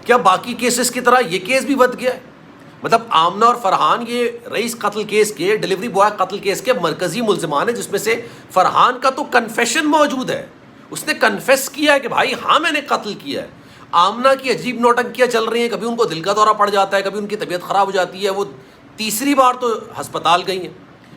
کیا باقی کیسز کی طرح یہ کیس بھی بد گیا ہے؟ مطلب آمنہ اور فرحان یہ رئیس قتل کیس کے، ڈیلیوری بوائے قتل کیس کے مرکزی ملزمان ہیں، جس میں سے فرحان کا تو کنفیشن موجود ہے، اس نے کنفیس کیا ہے کہ بھائی ہاں میں نے قتل کیا ہے۔ آمنہ کی عجیب نوٹنکیاں چل رہی ہیں، کبھی ان کو دل کا دورہ پڑ جاتا ہے، کبھی ان کی طبیعت خراب ہو جاتی ہے، وہ تیسری بار تو ہسپتال گئی ہیں،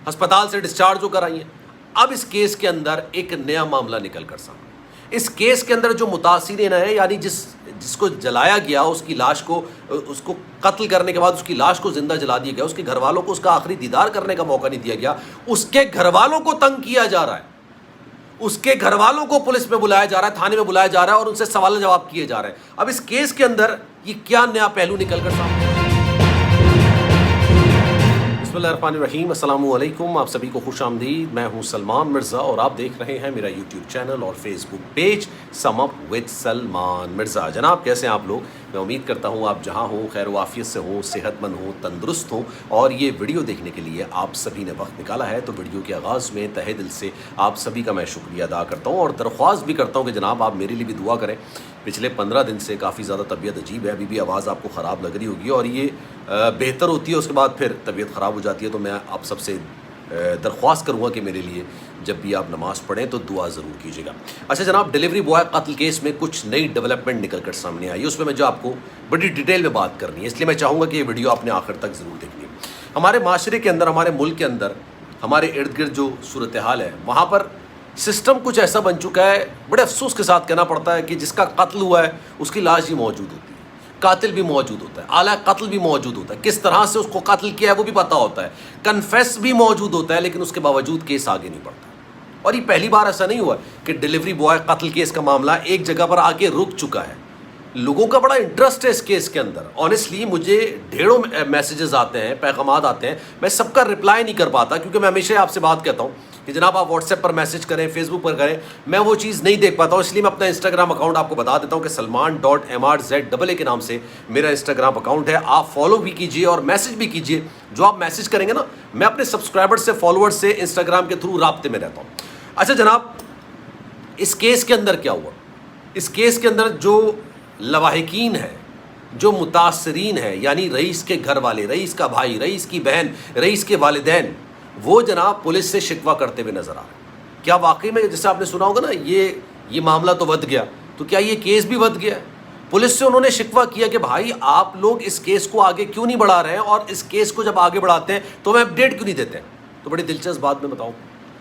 ہسپتال سے ڈسچارج ہو کر آئی ہیں۔ اب اس کیس کے اندر ایک نیا معاملہ نکل کر سامنے، اس کیس کے اندر جو متاثرین ہیں، یعنی جس کو جلایا گیا، اس کی لاش کو، اس کو قتل کرنے کے بعد اس کی لاش کو زندہ جلا دیا گیا، اس کے گھر والوں کو اس کا آخری دیدار کرنے کا موقع نہیں دیا گیا، اس کے گھر والوں کو تنگ کیا جا رہا ہے، اس کے گھر والوں کو پولیس میں بلایا جا رہا ہے، تھانے میں بلایا جا رہا ہے اور ان سے سوال جواب کیے جا رہے ہیں۔ اب اس کیس کے اندر یہ کیا نیا پہلو نکل کر سامنے؟ بسم اللہ الرحمن الرحیم، السلام علیکم، آپ سبھی کو خوش آمدید۔ میں ہوں سلمان مرزا اور آپ دیکھ رہے ہیں میرا یوٹیوب چینل اور Facebook page sum up with Salman Mirza. جناب کیسے ہیں آپ لوگ؟ میں امید کرتا ہوں آپ جہاں ہوں خیر و عافیت سے ہوں، صحت مند ہوں، تندرست ہوں، اور یہ ویڈیو دیکھنے کے لیے آپ سبھی نے وقت نکالا ہے۔ تو ویڈیو کے آغاز میں تہہ دل سے آپ سبھی کا میں شکریہ ادا کرتا ہوں اور درخواست بھی کرتا ہوں کہ جناب آپ میرے لیے بھی دعا کریں۔ پچھلے 15 دن سے کافی زیادہ طبیعت عجیب ہے، ابھی بھی آواز آپ کو خراب لگ رہی ہوگی اور یہ بہتر ہوتی ہے، اس کے بعد پھر طبیعت خراب ہو جاتی ہے۔ تو میں آپ سب سے درخواست کروں گا کہ میرے لیے جب بھی آپ نماز پڑھیں تو دعا ضرور کیجیے گا۔ اچھا جناب، ڈیلیوری بوائے قتل کیس میں کچھ نئی ڈیولپمنٹ نکل کر سامنے آئی، اس میں جو آپ کو بڑی ڈیٹیل میں بات کرنی ہے، اس لیے میں چاہوں گا کہ یہ ویڈیو آپ نے آخر تک ضرور دیکھنی ہے۔ ہمارے معاشرے کے اندر، ہمارے ملک کے اندر، ہمارے ارد گرد جو صورتحال ہے، وہاں پر سسٹم کچھ ایسا بن چکا ہے، بڑے افسوس کے ساتھ کہنا پڑتا ہے کہ جس کا قتل ہوا ہے اس کی لاش بھی موجود ہوتی ہے، قاتل بھی موجود ہوتا ہے، آلہ قتل بھی موجود ہوتا ہے، کس طرح سے اس کو قتل کیا ہے وہ بھی پتہ ہوتا ہے، کنفیس بھی موجود ہوتا ہے، لیکن اس کے باوجود کیس آگے نہیں بڑھتا۔ اور یہ پہلی بار ایسا نہیں ہوا کہ ڈیلیوری بوائے قتل کیس کا معاملہ ایک جگہ پر آ کے رک چکا ہے، لوگوں کا بڑا انٹرسٹ ہے اس کیس کے اندر۔ آنیسٹلی مجھے ڈھیروں میسیجز آتے ہیں، پیغامات آتے ہیں، میں سب کا رپلائی نہیں کر پاتا کیونکہ میں ہمیشہ آپ سے بات کہتا ہوں کہ جناب آپ واٹس ایپ پر میسج کریں، فیس بک پر کریں، میں وہ چیز نہیں دیکھ پاتا ہوں، اس لیے میں اپنا انسٹاگرام اکاؤنٹ آپ کو بتا دیتا ہوں کہ salman.mrza کے نام سے میرا انسٹاگرام اکاؤنٹ ہے، آپ فالو بھی کیجئے اور میسج بھی کیجئے۔ جو آپ میسج کریں گے نا، میں اپنے سبسکرائبر سے، فالوورز سے انسٹاگرام کے تھرو رابطے میں رہتا ہوں۔ اچھا جناب، اس کیس کے اندر کیا ہوا؟ اس کیس کے اندر جو لواحقین ہیں، جو متاثرین ہیں، یعنی رئیس کے گھر والے، رئیس کا بھائی، رئیس کی بہن، رئیس کے والدین، وہ جناب پولیس سے شکوہ کرتے ہوئے نظر آ رہے ہیں۔ کیا واقعی میں، جیسے آپ نے سنا ہوگا نا، یہ معاملہ تو ود گیا، تو کیا یہ کیس بھی ود گیا ہے؟ پولیس سے انہوں نے شکوہ کیا کہ بھائی آپ لوگ اس کیس کو آگے کیوں نہیں بڑھا رہے ہیں، اور اس کیس کو جب آگے بڑھاتے ہیں تو ہمیں اپڈیٹ کیوں نہیں دیتے ہیں؟ تو بڑی دلچسپ بات میں بتاؤں،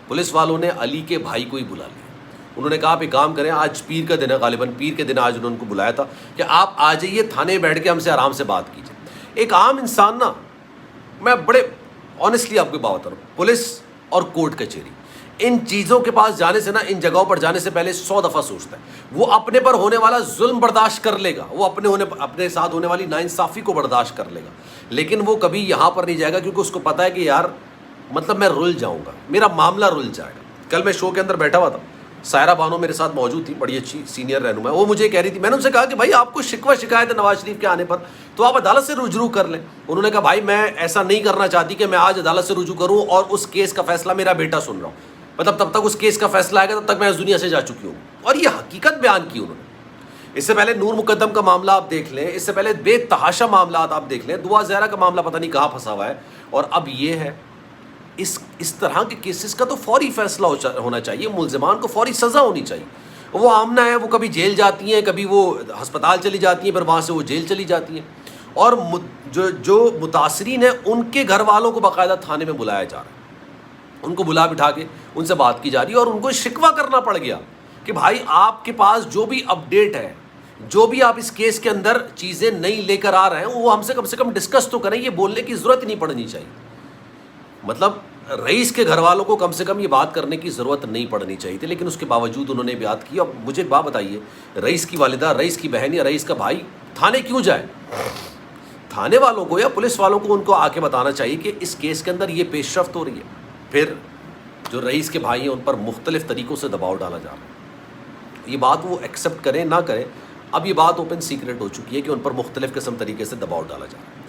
پولیس والوں نے علی کے بھائی کو ہی بلا لیا۔ انہوں نے کہا آپ ایک کام کریں، آج پیر کا دن ہے، غالباً پیر کے دن آج انہوں نے کو بلایا تھا کہ آپ آ جائیے تھانے بیٹھ کے ہم سے آرام سے بات کیجیے۔ ایک عام انسان نا، میں بڑے آنیسٹلی آپ کو بات بتا رہا ہوں، پولیس اور کورٹ کچہری، ان چیزوں کے پاس جانے سے نا، ان جگہوں پر جانے سے پہلے 100 دفعہ سوچتا ہے۔ وہ اپنے پر ہونے والا ظلم برداشت کر لے گا، وہ اپنے ساتھ ہونے والی ناانصافی کو برداشت کر لے گا، لیکن وہ کبھی یہاں پر نہیں جائے گا کیونکہ اس کو پتا ہے کہ یار مطلب میں رل جاؤں گا، میرا معاملہ رل جائے گا۔ کل میں شو کے اندر بیٹھا ہوا تھا، سائرہ بانو میرے ساتھ موجود تھی، بڑی اچھی سینئر رہنما ہے، وہ مجھے کہہ رہی تھی، میں نے ان سے کہا کہ بھائی آپ کو شکوہ شکایت ہے نواز شریف کے آنے پر تو آپ عدالت سے رجوع کر لیں۔ انہوں نے کہا بھائی میں ایسا نہیں کرنا چاہتی کہ میں آج عدالت سے رجوع کروں اور اس کیس کا فیصلہ میرا بیٹا سن رہا ہوں، مطلب تب تک اس کیس کا فیصلہ آئے گا تب تک میں اس دنیا سے جا چکی ہوں۔ اور یہ حقیقت بیان کی انہوں نے۔ اس سے پہلے نور مقدم کا معاملہ آپ دیکھ لیں، اس سے پہلے بے تحاشا معاملات آپ دیکھ لیں، دعا زہرا کا معاملہ پتہ نہیں کہاں پھنسا ہوا ہے، اور اب یہ ہے۔ اس طرح کے کیسز کا تو فوری فیصلہ ہونا چاہیے، ملزمان کو فوری سزا ہونی چاہیے۔ وہ آمنہ ہے، وہ کبھی جیل جاتی ہیں، کبھی وہ ہسپتال چلی جاتی ہیں، پھر وہاں سے وہ جیل چلی جاتی ہیں، اور جو متاثرین ہیں ان کے گھر والوں کو باقاعدہ تھانے میں بلایا جا رہا ہے، ان کو بلا بٹھا کے ان سے بات کی جا رہی ہے، اور ان کو شکوہ کرنا پڑ گیا کہ بھائی آپ کے پاس جو بھی اپڈیٹ ہے، جو بھی آپ اس کیس کے اندر چیزیں نئی لے کر آ رہے ہیں، وہ ہم سے کم ڈسکس تو کریں، یہ بولنے کی ضرورت نہیں پڑنی چاہیے۔ مطلب رئیس کے گھر والوں کو کم سے کم یہ بات کرنے کی ضرورت نہیں پڑنی چاہیے تھی، لیکن اس کے باوجود انہوں نے بات کی۔ اب مجھے ایک بات بتائیے، رئیس کی والدہ، رئیس کی بہن یا رئیس کا بھائی تھانے کیوں جائے؟ تھانے والوں کو یا پولیس والوں کو ان کو آ کے بتانا چاہیے کہ اس کیس کے اندر یہ پیش رفت ہو رہی ہے۔ پھر جو رئیس کے بھائی ہیں ان پر مختلف طریقوں سے دباؤ ڈالا جا رہا ہے، یہ بات وہ ایکسیپٹ کریں نہ کریں، اب یہ بات اوپن سیکرٹ ہو چکی ہے کہ ان پر مختلف قسم طریقے سے دباؤ ڈالا جا رہا ہے۔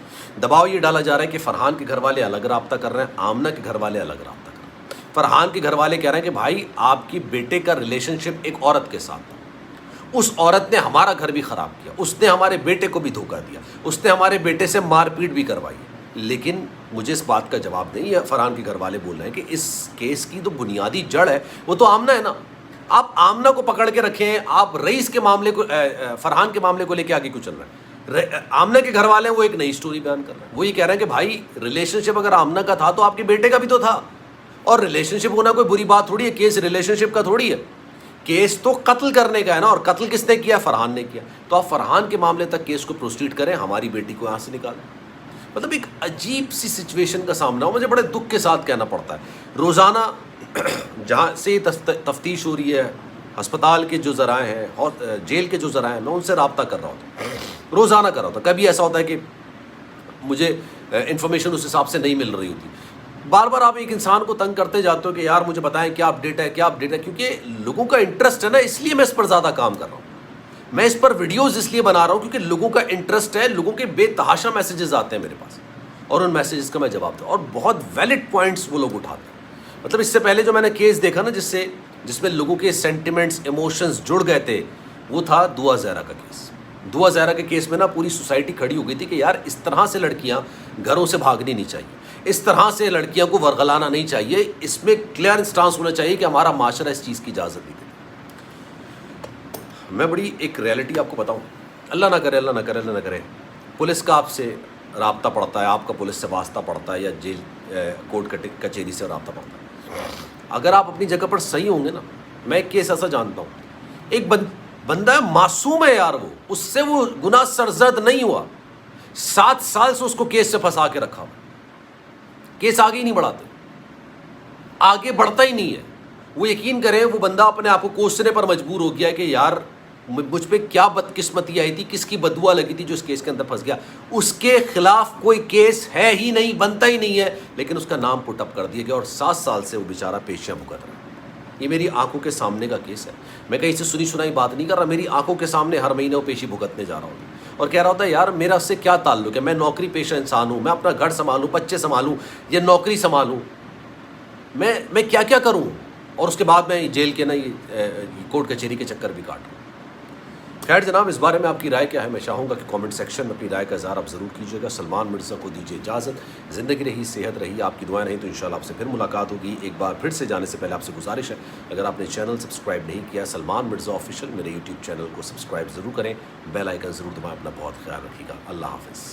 دباؤ یہ ڈالا جا رہا ہے کہ فرحان کے گھر والے الگ رابطہ کر رہے ہیں، آمنہ کے گھر والے الگ رابطہ کر رہے ہیں۔ فرحان کے گھر والے کہہ رہے ہیں کہ بھائی آپ کی بیٹے کا ریلیشن شپ ایک عورت کے ساتھ تھا، اس عورت نے ہمارا گھر بھی خراب کیا, اس نے ہمارے بیٹے کو بھی دھوکہ دیا, اس نے ہمارے بیٹے سے مار پیٹ بھی کروائی. لیکن مجھے اس بات کا جواب نہیں ہے. فرحان کے گھر والے بول رہے ہیں کہ اس کیس کی تو بنیادی جڑ ہے وہ تو آمنہ ہے نا. آپ آمنہ کو پکڑ کے رکھے ہیں, آپ رئیس کے معاملے کو, فرحان کے معاملے کو لے کے آگے کیوں چل رہے ہیں؟ آمنہ کے گھر والے ہیں وہ ایک نئی سٹوری بیان کر رہے ہیں. وہ یہ کہہ رہے ہیں کہ بھائی ریلیشن شپ اگر آمنہ کا تھا تو آپ کے بیٹے کا بھی تو تھا, اور ریلیشن شپ ہونا کوئی بری بات تھوڑی ہے. کیس ریلیشن شپ کا تھوڑی ہے, کیس تو قتل کرنے کا ہے نا, اور قتل کس نے کیا؟ فرحان نے کیا. تو آپ فرحان کے معاملے تک کیس کو پروسیڈ کریں, ہماری بیٹی کو یہاں سے نکالیں. مطلب ایک عجیب سی سچویشن کا سامنا ہو. مجھے بڑے دکھ کے ساتھ کہنا پڑتا ہے, روزانہ جہاں سے تفتیش ہو رہی ہے, ہسپتال کے جو ذرائع ہیں اور جیل کے جو ذرائع ہیں, میں ان سے رابطہ کر رہا ہوتا ہوں, روزانہ کر رہا ہوتا. کبھی ایسا ہوتا ہے کہ مجھے انفارمیشن اس حساب سے نہیں مل رہی ہوتی. بار بار آپ ایک انسان کو تنگ کرتے جاتے ہو کہ یار مجھے بتائیں کیا اپڈیٹ ہے, کیا اپڈیٹ ہے, کیونکہ لوگوں کا انٹرسٹ ہے نا, اس لیے میں اس پر زیادہ کام کر رہا ہوں. میں اس پر ویڈیوز اس لیے بنا رہا ہوں کیونکہ لوگوں کا انٹرسٹ ہے, لوگوں کے بے تحاشا میسیجز آتے ہیں میرے پاس, اور ان میسیجز کا میں جواب دوں, اور بہت ویلڈ پوائنٹس وہ لوگ اٹھاتے ہیں. مطلب اس سے پہلے جو میں نے کیس دیکھا نا جس میں لوگوں کے سینٹیمنٹس, ایموشنز جڑ گئے تھے, وہ تھا دعا زہرا کا کیس. دعا زہرا کے کیس میں نا پوری سوسائٹی کھڑی ہو گئی تھی کہ یار اس طرح سے لڑکیاں گھروں سے بھاگنی نہیں چاہیے, اس طرح سے لڑکیاں کو ورغلانا نہیں چاہیے, اس میں کلیئر انسٹانس ہونا چاہیے کہ ہمارا معاشرہ اس چیز کی اجازت نہیں دیتا. میں بڑی ایک ریئلٹی آپ کو بتاؤں, اللہ نہ کرے, اللہ نہ کرے, اللہ نہ کرے, پولیس کا آپ سے رابطہ پڑتا ہے, آپ کا پولیس سے واسطہ پڑتا ہے, یا جیل کورٹ کچہری سے رابطہ پڑتا ہے. اگر آپ اپنی جگہ پر صحیح ہوں گے نا, میں ایک کیس ایسا جانتا ہوں, ایک بندہ معصوم ہے یار, اس سے وہ گناہ سرزد نہیں ہوا, 7 سال سے اس کو کیس سے پھنسا کے رکھا ہوا, کیس آگے ہی نہیں بڑھاتے, آگے بڑھتا ہی نہیں ہے. وہ یقین کریں وہ بندہ اپنے آپ کو کوسنے پر مجبور ہو گیا کہ یار مجھ پہ کیا بدقسمتی آئی تھی, کس کی بددعا لگی تھی جو اس کیس کے اندر پھنس گیا. اس کے خلاف کوئی کیس ہے ہی نہیں, بنتا ہی نہیں ہے, لیکن اس کا نام پٹ اپ کر دیا گیا, اور 7 سال سے وہ بیچارہ پیشیاں بھگت رہا ہے. یہ میری آنکھوں کے سامنے کا کیس ہے, میں کہیں سے سنی سنائی بات نہیں کر رہا, میری آنکھوں کے سامنے ہر مہینے وہ پیشی بھگتنے جا رہا ہوں, اور کہہ رہا ہوتا ہے یار میرا اس سے کیا تعلق ہے, میں نوکری پیشہ انسان ہوں, میں اپنا گھر سنبھالوں, بچے سنبھالوں, یا نوکری سنبھالوں, میں کیا کیا کروں, اور اس کے بعد میں جیل کے نا یہ کورٹ کچہری کے چکر بھی کاٹوں. خیر جناب, اس بارے میں آپ کی رائے کیا ہے؟ میں چاہوں گا کہ کامنٹ سیکشن میں اپنی رائے کا اظہار آپ ضرور کیجیے گا. سلمان مرزا کو دیجیے اجازت, زندگی رہی, صحت رہی, آپ کی دعائیں رہیں تو انشاءاللہ آپ سے پھر ملاقات ہوگی. ایک بار پھر سے جانے سے پہلے آپ سے گزارش ہے, اگر آپ نے چینل سبسکرائب نہیں کیا سلمان مرزا آفیشیل, میرے یوٹیوب چینل کو سبسکرائب ضرور کریں, بیل آئیکن ضرور دبائیں. اپنا بہت خیال رکھیے گا. اللہ حافظ.